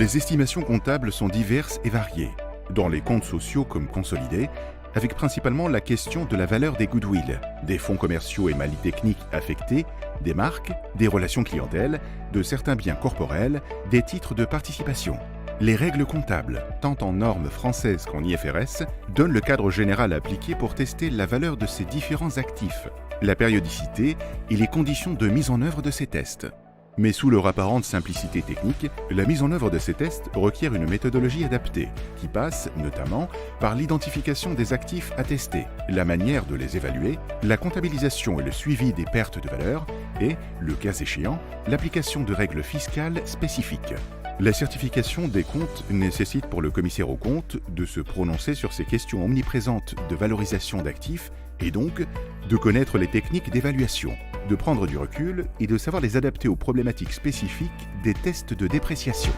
Les estimations comptables sont diverses et variées, dans les comptes sociaux comme consolidés, avec principalement la question de la valeur des goodwill, des fonds commerciaux et malices techniques affectés, des marques, des relations clientèles, de certains biens corporels, des titres de participation. Les règles comptables, tant en normes françaises qu'en IFRS, donnent le cadre général appliqué pour tester la valeur de ces différents actifs, la périodicité et les conditions de mise en œuvre de ces tests. Mais sous leur apparente simplicité technique, la mise en œuvre de ces tests requiert une méthodologie adaptée, qui passe notamment par l'identification des actifs à tester, la manière de les évaluer, la comptabilisation et le suivi des pertes de valeur et, le cas échéant, l'application de règles fiscales spécifiques. La certification des comptes nécessite pour le commissaire aux comptes de se prononcer sur ces questions omniprésentes de valorisation d'actifs et donc de connaître les techniques d'évaluation, de prendre du recul et de savoir les adapter aux problématiques spécifiques des tests de dépréciation.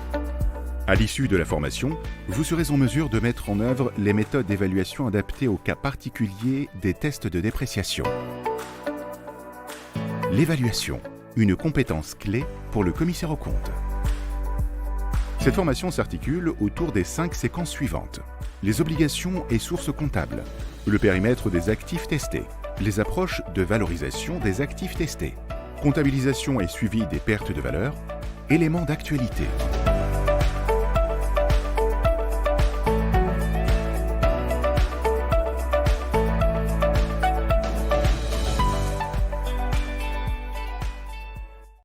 À l'issue de la formation, vous serez en mesure de mettre en œuvre les méthodes d'évaluation adaptées aux cas particuliers des tests de dépréciation. L'évaluation, une compétence clé pour le commissaire aux comptes. Cette formation s'articule autour des 5 séquences suivantes. Les obligations et sources comptables, le périmètre des actifs testés, les approches de valorisation des actifs testés, comptabilisation et suivi des pertes de valeur, éléments d'actualité.